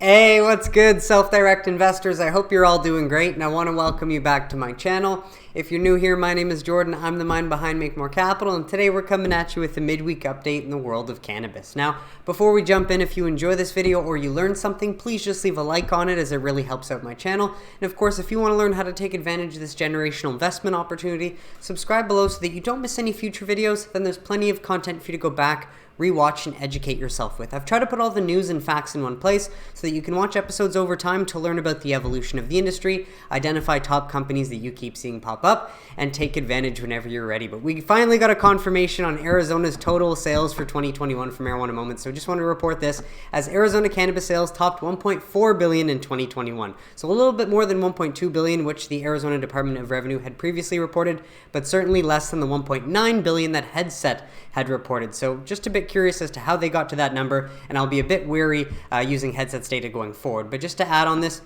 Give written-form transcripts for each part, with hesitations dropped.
Hey, what's good, self-direct investors? I hope you're all doing great, and I want to welcome you back to my channel. If you're new here, my name is Jordan. I'm the mind behind Make More Capital, and today we're coming at you with a midweek update in the world of cannabis. Now, before we jump in, if you enjoy this video or you learned something, please just leave a like on it, as it really helps out my channel. And of course, if you want to learn how to take advantage of this generational investment opportunity, subscribe below so that you don't miss any future videos. Then there's plenty of content for you to go back, rewatch, and educate yourself with. I've tried to put all the news and facts in one place so that you can watch episodes over time to learn about the evolution of the industry, identify top companies that you keep seeing pop up, and take advantage whenever you're ready. But we finally got a confirmation on Arizona's total sales for 2021 for Marijuana Moment. So I just want to report this, as Arizona cannabis sales topped $1.4 billion in 2021. So a little bit more than $1.2 billion, which the Arizona Department of Revenue had previously reported, but certainly less than the $1.9 billion that Headset had reported. So just a bit curious as to how they got to that number, and I'll be a bit wary using Headset's data going forward. But just to add on this,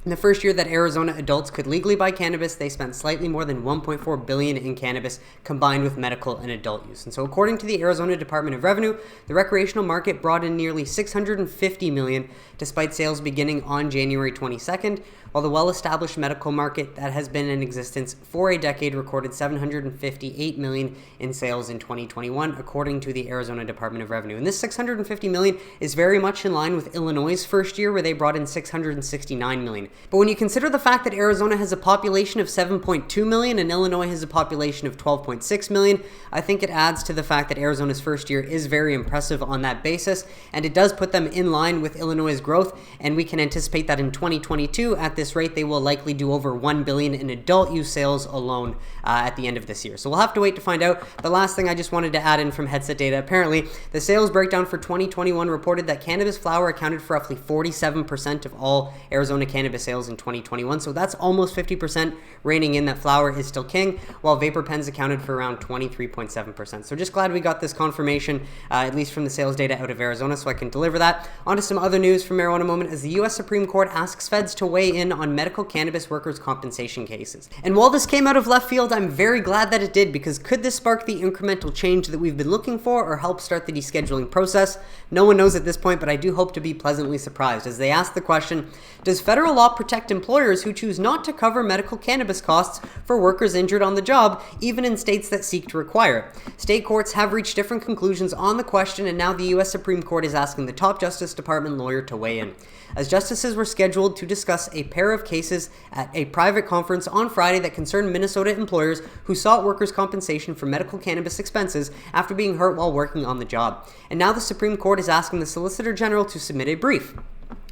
in the first year that Arizona adults could legally buy cannabis, they spent slightly more than $1.4 billion in cannabis combined with medical and adult use. And so according to the Arizona Department of Revenue, the recreational market brought in nearly $650 million despite sales beginning on January 22nd, while the well-established medical market that has been in existence for a decade recorded $758 million in sales in 2021, according to the Arizona Department of Revenue. And this $650 million is very much in line with Illinois' first year, where they brought in $669 million. But when you consider the fact that Arizona has a population of 7.2 million and Illinois has a population of 12.6 million, I think it adds to the fact that Arizona's first year is very impressive on that basis, and it does put them in line with Illinois' growth, and we can anticipate that in 2022, at this rate, they will likely do over $1 billion in adult use sales alone at the end of this year. So we'll have to wait to find out. The last thing I just wanted to add in from Headset data, apparently the sales breakdown for 2021 reported that cannabis flower accounted for roughly 47% of all Arizona cannabis sales in 2021. So that's almost 50% reigning in that flower is still king, while vapor pens accounted for around 23.7%. So just glad we got this confirmation, at least from the sales data out of Arizona, so I can deliver that. On to some other news from Marijuana Moment, as the U.S. Supreme Court asks feds to weigh in on medical cannabis workers' compensation cases. And while this came out of left field, I'm very glad that it did, because could this spark the incremental change that we've been looking for or help start the descheduling process? No one knows at this point, but I do hope to be pleasantly surprised, as they ask the question, does federal law protect employers who choose not to cover medical cannabis costs for workers injured on the job, even in states that seek to require it? State courts have reached different conclusions on the question, and now the U.S. Supreme Court is asking the top Justice Department lawyer to weigh in, as justices were scheduled to discuss a pair of cases at a private conference on Friday that concerned Minnesota employers who sought workers' compensation for medical cannabis expenses after being hurt while working on the job. And now the Supreme Court is asking the Solicitor General to submit a brief.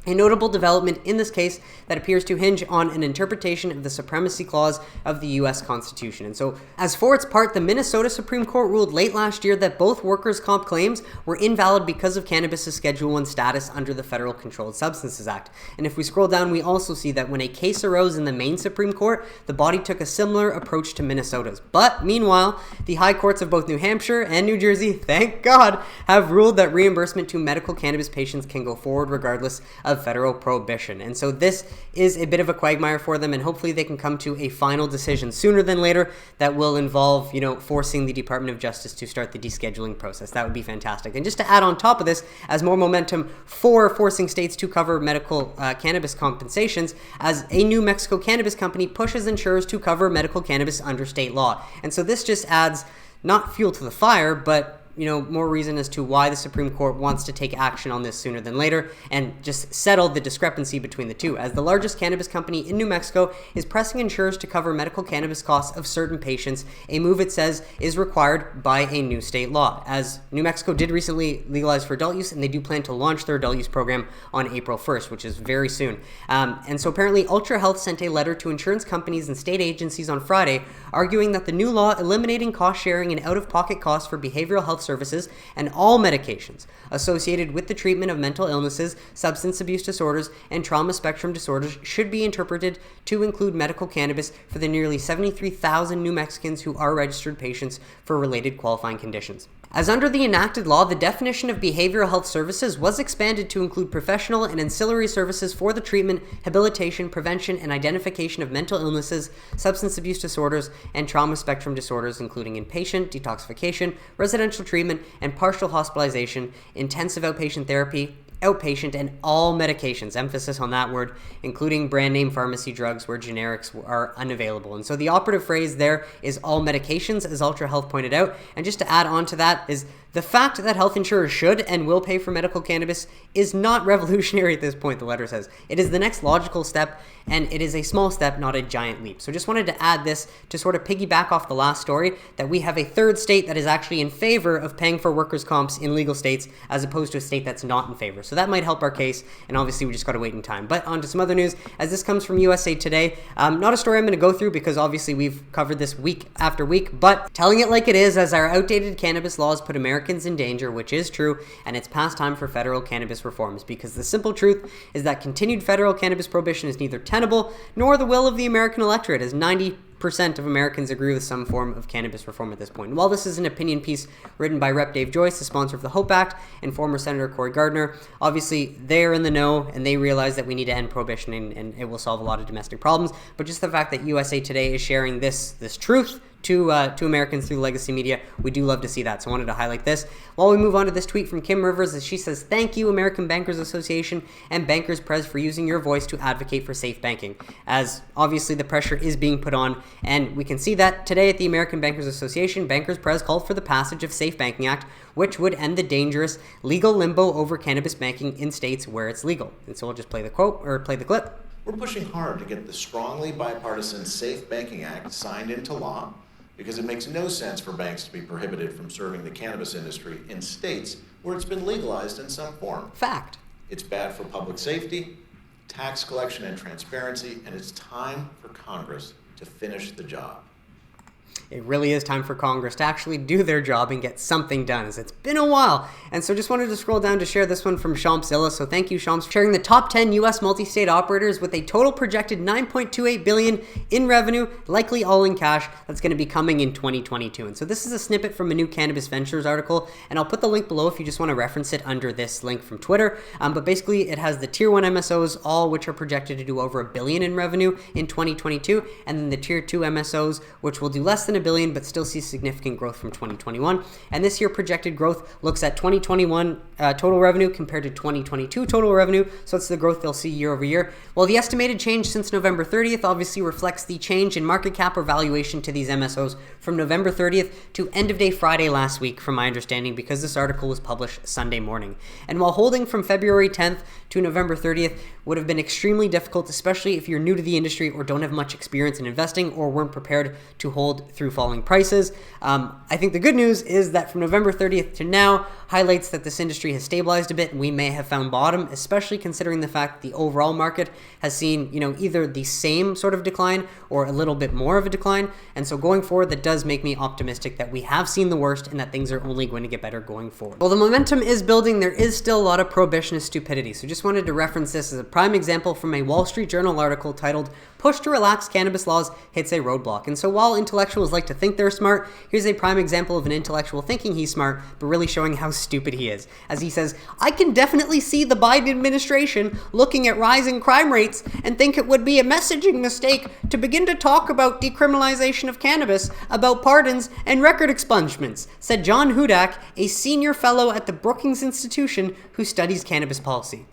A notable development in this case that appears to hinge on an interpretation of the Supremacy Clause of the U.S. Constitution. And so, as for its part, the Minnesota Supreme Court ruled late last year that both workers' comp claims were invalid because of cannabis' Schedule I status under the Federal Controlled Substances Act. And if we scroll down, we also see that when a case arose in the Maine Supreme Court, the body took a similar approach to Minnesota's. But meanwhile, the high courts of both New Hampshire and New Jersey, thank God, have ruled that reimbursement to medical cannabis patients can go forward regardless of federal prohibition. And so this is a bit of a quagmire for them, and hopefully they can come to a final decision sooner than later that will involve, forcing the Department of Justice to start the descheduling process. That would be fantastic. And just to add on top of this, as more momentum for forcing states to cover medical cannabis compensations, as a New Mexico cannabis company pushes insurers to cover medical cannabis under state law. And so this just adds not fuel to the fire, but more reason as to why the Supreme Court wants to take action on this sooner than later and just settle the discrepancy between the two, as the largest cannabis company in New Mexico is pressing insurers to cover medical cannabis costs of certain patients, a move it says is required by a new state law, as New Mexico did recently legalize for adult use, and they do plan to launch their adult use program on April 1st, which is very soon. And so apparently Ultra Health sent a letter to insurance companies and state agencies on Friday, arguing that the new law eliminating cost sharing and out-of-pocket costs for behavioral health services and all medications associated with the treatment of mental illnesses, substance abuse disorders, and trauma spectrum disorders should be interpreted to include medical cannabis for the nearly 73,000 New Mexicans who are registered patients for related qualifying conditions. As under the enacted law, the definition of behavioral health services was expanded to include professional and ancillary services for the treatment, habilitation, prevention, and identification of mental illnesses, substance abuse disorders, and trauma spectrum disorders, including inpatient, detoxification, residential treatment, and partial hospitalization, intensive outpatient therapy, outpatient, and all medications, emphasis on that word, including brand name pharmacy drugs where generics are unavailable. And so the operative phrase there is all medications, as Ultra Health pointed out. And just to add on to that is the fact that health insurers should and will pay for medical cannabis is not revolutionary at this point, the letter says. It is the next logical step, and it is a small step, not a giant leap. So just wanted to add this to sort of piggyback off the last story, that we have a third state that is actually in favor of paying for workers' comps in legal states, as opposed to a state that's not in favor. So that might help our case, and obviously we just got to wait in time. But on to some other news, as this comes from USA Today. Not a story I'm going to go through because obviously we've covered this week after week, but telling it like it is, as our outdated cannabis laws put Americans in danger, which is true, and it's past time for federal cannabis reforms, because the simple truth is that continued federal cannabis prohibition is neither tenable nor the will of the American electorate, as 90% of Americans agree with some form of cannabis reform at this point. And while this is an opinion piece written by Rep. Dave Joyce, the sponsor of the HOPE Act, and former Senator Cory Gardner, obviously they're in the know and they realize that we need to end prohibition and it will solve a lot of domestic problems. But just the fact that USA Today is sharing this truth to Americans through the legacy media, we do love to see that. So I wanted to highlight this. While we move on to this tweet from Kim Rivers, as she says, "Thank you, American Bankers Association and Bankers Press, for using your voice to advocate for safe banking," as obviously the pressure is being put on, and we can see that today at the American Bankers Association, Bankers Press called for the passage of Safe Banking Act, which would end the dangerous legal limbo over cannabis banking in states where it's legal. And so we'll just play the quote, or play the clip. "We're pushing hard to get the strongly bipartisan Safe Banking Act signed into law, because it makes no sense for banks to be prohibited from serving the cannabis industry in states where it's been legalized in some form. Fact. It's bad for public safety, tax collection and transparency, and it's time for Congress to finish the job." It really is time for Congress to actually do their job and get something done, as it's been a while. And so just wanted to scroll down to share this one from Shompzilla. So thank you, Shomps, for sharing the top 10 U.S. multi-state operators with a total projected $9.28 billion in revenue, likely all in cash, that's going to be coming in 2022. And so this is a snippet from a new Cannabis Ventures article, and I'll put the link below if you just want to reference it under this link from Twitter. But basically, it has the Tier 1 MSOs, all which are projected to do over $1 billion in revenue in 2022, and then the Tier 2 MSOs, which will do less than $1 billion, but still see significant growth from 2021. And this year projected growth looks at 2021 total revenue compared to 2022 total revenue. So it's the growth they'll see year over year. Well, the estimated change since November 30th obviously reflects the change in market cap or valuation to these MSOs from November 30th to end of day Friday last week, from my understanding, because this article was published Sunday morning. And while holding from February 10th to November 30th would have been extremely difficult, especially if you're new to the industry or don't have much experience in investing or weren't prepared to hold through falling prices. I think the good news is that from November 30th to now highlights that this industry has stabilized a bit and we may have found bottom, especially considering the fact the overall market has seen, either the same sort of decline or a little bit more of a decline. And so going forward, that does make me optimistic that we have seen the worst and that things are only going to get better going forward. While the momentum is building, there is still a lot of prohibitionist stupidity. So just wanted to reference this as a prime example from a Wall Street Journal article titled "Push to Relax Cannabis Laws Hits a Roadblock." And so while intellectuals like to think they're smart, here's a prime example of an intellectual thinking he's smart, but really showing how stupid he is. As he says, "I can definitely see the Biden administration looking at rising crime rates and think it would be a messaging mistake to begin to talk about decriminalization of cannabis, about pardons and record expungements," said John Hudak, a senior fellow at the Brookings Institution who studies cannabis policy.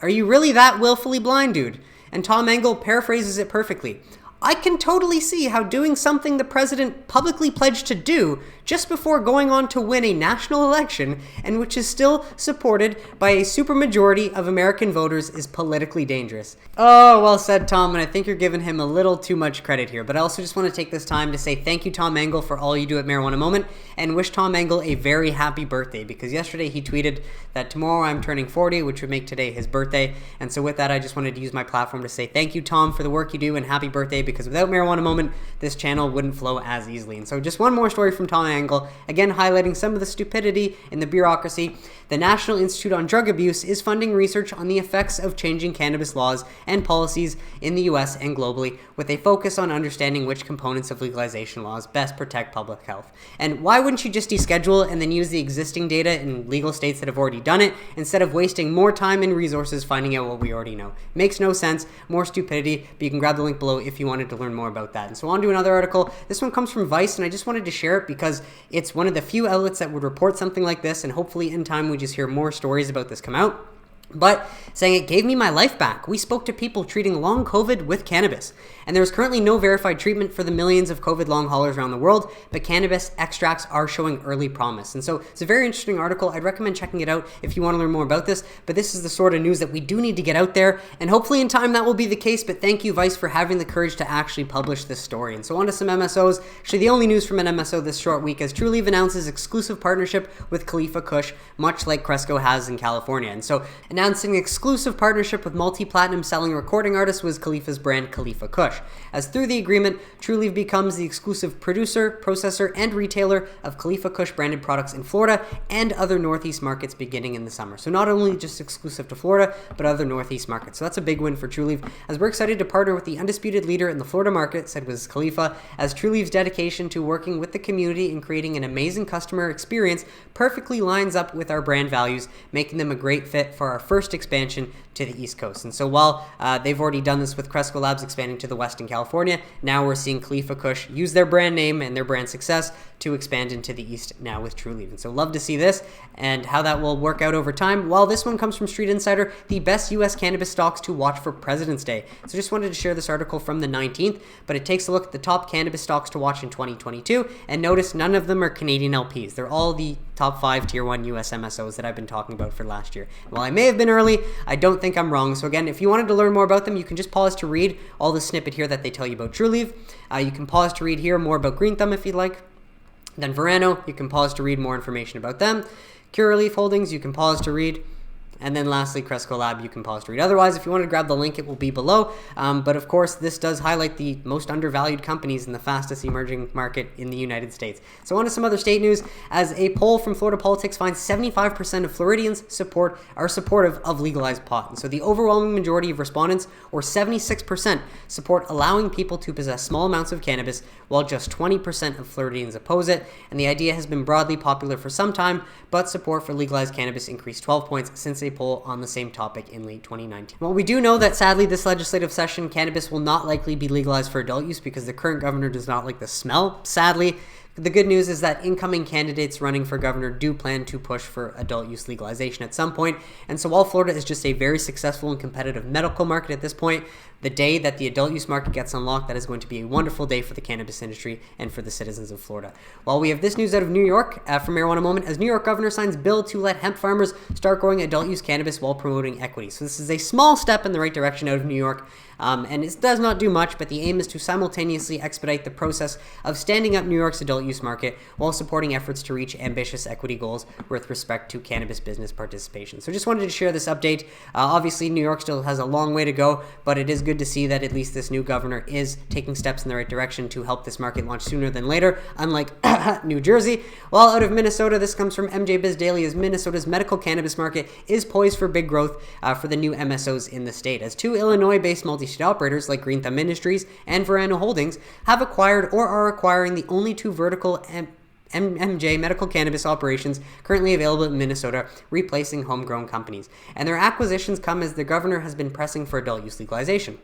Are you really that willfully blind, dude? And Tom Engel paraphrases it perfectly. "I can totally see how doing something the president publicly pledged to do just before going on to win a national election, and which is still supported by a supermajority of American voters, is politically dangerous." Oh, well said, Tom, and I think you're giving him a little too much credit here. But I also just want to take this time to say thank you, Tom Engel, for all you do at Marijuana Moment, and wish Tom Engel a very happy birthday, because yesterday he tweeted that tomorrow I'm turning 40, which would make today his birthday. And so with that, I just wanted to use my platform to say thank you, Tom, for the work you do, and happy birthday, because without Marijuana Moment, this channel wouldn't flow as easily. And so just one more story from Tom Engel, again highlighting some of the stupidity in the bureaucracy. The National Institute on Drug Abuse is funding research on the effects of changing cannabis laws and policies in the US and globally, with a focus on understanding which components of legalization laws best protect public health. And why wouldn't you just deschedule and then use the existing data in legal states that have already done it, instead of wasting more time and resources finding out what we already know? Makes no sense, more stupidity, but you can grab the link below if you wanted to learn more about that. And so on to another article. This one comes from Vice, and I just wanted to share it because it's one of the few outlets that would report something like this, and hopefully in time we just hear more stories about this come out. but saying it gave me my life back. We spoke to people treating long COVID with cannabis, and there's currently no verified treatment for the millions of COVID long haulers around the world, but cannabis extracts are showing early promise. And so it's a very interesting article. I'd recommend checking it out if you want to learn more about this, but this is the sort of news that we do need to get out there, and hopefully in time that will be the case. But thank you, Vice, for having the courage to actually publish this story. And so on to some MSOs. Actually, the only news from an MSO this short week as Trulieve announces exclusive partnership with Khalifa Kush, much like Cresco has in California. And so announcing exclusive partnership with multi-platinum selling recording artist was Khalifa's brand Khalifa Kush, as through the agreement, Trulieve becomes the exclusive producer, processor, and retailer of Khalifa Kush branded products in Florida and other Northeast markets beginning in the summer. So not only just exclusive to Florida, but other Northeast markets. So that's a big win for Trulieve, as we're excited to partner with the undisputed leader in the Florida market, said was Khalifa, as Trulieve's dedication to working with the community and creating an amazing customer experience perfectly lines up with our brand values, making them a great fit for our first expansion to the East Coast. And so while they've already done this with Cresco Labs expanding to the West in California, now we're seeing Khalifa Kush use their brand name and their brand success to expand into the East now with Trulieve. And so love to see this and how that will work out over time. While this one comes from Street Insider, the best U.S. cannabis stocks to watch for President's Day. So just wanted to share this article from the 19th, but it takes a look at the top cannabis stocks to watch in 2022, and notice none of them are Canadian LPs. They're all the top 5 tier 1 US MSOs that I've been talking about for last year. While I may have been early, I don't think I'm wrong. So again, if you wanted to learn more about them, you can just pause to read all the snippet here that they tell you about Trulieve. You can pause to read here more about Green Thumb if you'd like. Then Verano, you can pause to read more information about them. Curaleaf Holdings, you can pause to read. And then lastly, Cresco Lab, you can pause to read. Otherwise, if you want to grab the link, it will be below. But of course, this does highlight the most undervalued companies in the fastest emerging market in the United States. So on to some other state news, as a poll from Florida Politics finds 75% of Floridians are supportive of legalized pot. And so the overwhelming majority of respondents, or 76%, support allowing people to possess small amounts of cannabis, while just 20% of Floridians oppose it. And the idea has been broadly popular for some time, but support for legalized cannabis increased 12 points since a poll on the same topic in late 2019. Well, we do know that sadly this legislative session, cannabis will not likely be legalized for adult use because the current governor does not like the smell, sadly. The good news is that incoming candidates running for governor do plan to push for adult use legalization at some point. And so while Florida is just a very successful and competitive medical market at this point, the day that the adult use market gets unlocked, that is going to be a wonderful day for the cannabis industry and for the citizens of Florida. While we have this news out of New York from Marijuana Moment, as New York governor signs bill to let hemp farmers start growing adult use cannabis while promoting equity. So this is a small step in the right direction out of New York. And it does not do much, but the aim is to simultaneously expedite the process of standing up New York's adult use market while supporting efforts to reach ambitious equity goals with respect to cannabis business participation. So just wanted to share this update. Obviously, New York still has a long way to go, but it is good to see that at least this new governor is taking steps in the right direction to help this market launch sooner than later, unlike New Jersey. While out of Minnesota, this comes from MJ Biz Daily, as Minnesota's medical cannabis market is poised for big growth for the new MSOs in the state, as 2 Illinois-based multi-state operators like Green Thumb Industries and Verano Holdings have acquired or are acquiring the only 2 vertical MJ medical cannabis operations currently available in Minnesota, replacing homegrown companies. And their acquisitions come as the governor has been pressing for adult use legalization.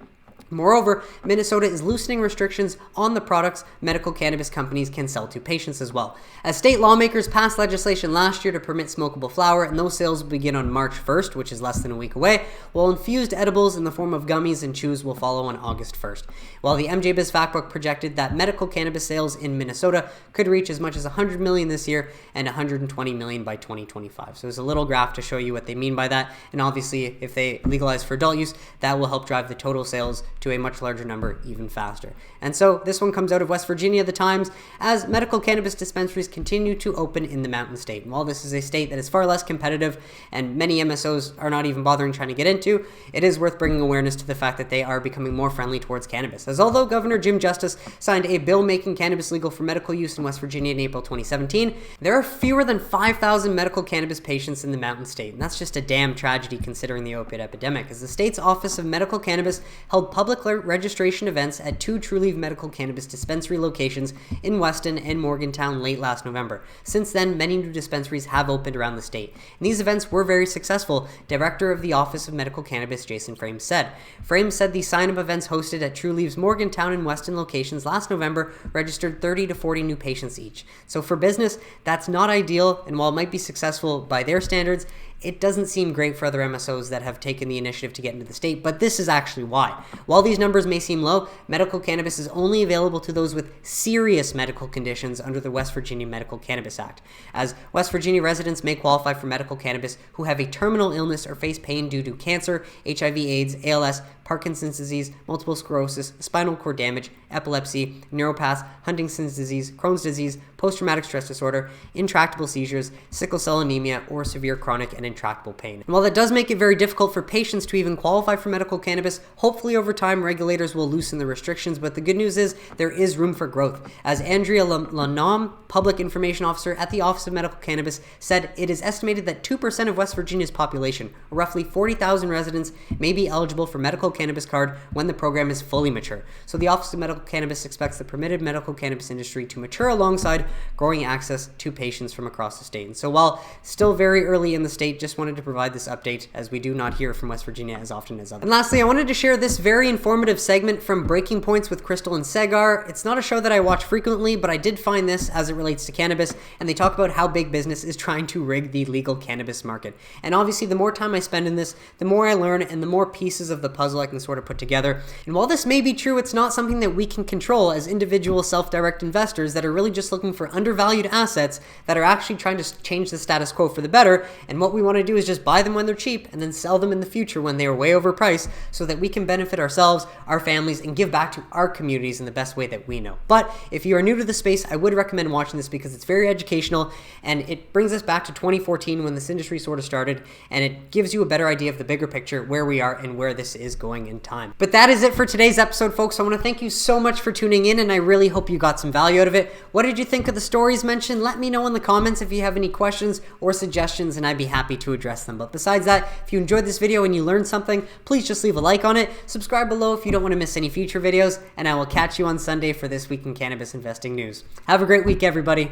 Moreover, Minnesota is loosening restrictions on the products medical cannabis companies can sell to patients as well, as state lawmakers passed legislation last year to permit smokable flower, and those sales will begin on March 1st, which is less than a week away, while infused edibles in the form of gummies and chews will follow on August 1st. While the MJ Biz Factbook projected that medical cannabis sales in Minnesota could reach as much as $100 million this year and $120 million by 2025. So there's a little graph to show you what they mean by that, and obviously if they legalize for adult use, that will help drive the total sales to a much larger number even faster. And so this one comes out of West Virginia, the Times, as medical cannabis dispensaries continue to open in the Mountain State. And while this is a state that is far less competitive and many MSOs are not even bothering trying to get into, it is worth bringing awareness to the fact that they are becoming more friendly towards cannabis. As although Governor Jim Justice signed a bill making cannabis legal for medical use in West Virginia in April 2017, there are fewer than 5,000 medical cannabis patients in the Mountain State. And that's just a damn tragedy considering the opiate epidemic, as the state's Office of Medical Cannabis held public registration events at 2 Trulieve medical cannabis dispensary locations in Weston and Morgantown late last November. Since then, many new dispensaries have opened around the state, and these events were very successful, Director of the Office of Medical Cannabis Jason Frames said. Frames said the sign-up events hosted at Trulieve's Morgantown and Weston locations last November registered 30 to 40 new patients each. So for business, that's not ideal, and while it might be successful by their standards, it doesn't seem great for other MSOs that have taken the initiative to get into the state, but this is actually why. While these numbers may seem low, medical cannabis is only available to those with serious medical conditions under the West Virginia Medical Cannabis Act, as West Virginia residents may qualify for medical cannabis who have a terminal illness or face pain due to cancer, HIV/AIDS, ALS, Parkinson's disease, multiple sclerosis, spinal cord damage, epilepsy, neuropaths, Huntington's disease, Crohn's disease, post-traumatic stress disorder, intractable seizures, sickle cell anemia, or severe chronic and intractable pain. And while that does make it very difficult for patients to even qualify for medical cannabis, hopefully over time regulators will loosen the restrictions, but the good news is there is room for growth. As Andrea Lanam, Public Information Officer at the Office of Medical Cannabis, said it is estimated that 2% of West Virginia's population, or roughly 40,000 residents, may be eligible for medical cannabis card when the program is fully mature. So the Office of Medical Cannabis expects the permitted medical cannabis industry to mature alongside growing access to patients from across the state. And so while still very early in the state, just wanted to provide this update as we do not hear from West Virginia as often as others. And lastly, I wanted to share this very informative segment from Breaking Points with Crystal and Segar. It's not a show that I watch frequently, but I did find this as it relates to cannabis, and they talk about how big business is trying to rig the legal cannabis market. And obviously, the more time I spend in this, the more I learn and the more pieces of the puzzle I can sort of put together. And while this may be true, it's not something that we can control as individual self-direct investors that are really just looking for undervalued assets that are actually trying to change the status quo for the better. And what we want to do is just buy them when they're cheap and then sell them in the future when they are way overpriced so that we can benefit ourselves, our families, and give back to our communities in the best way that we know. But if you are new to the space, I would recommend watching this because it's very educational and it brings us back to 2014 when this industry sort of started, and it gives you a better idea of the bigger picture, where we are and where this is going in time. But that is it for today's episode, folks. I want to thank you so much for tuning in, and I really hope you got some value out of it. What did you think of the stories mentioned? Let me know in the comments if you have any questions or suggestions, and I'd be happy to address them. But besides that, if you enjoyed this video and you learned something, please just leave a like on it, subscribe below if you don't want to miss any future videos, and I will catch you on Sunday for This Week in Cannabis Investing News. Have a great week, everybody.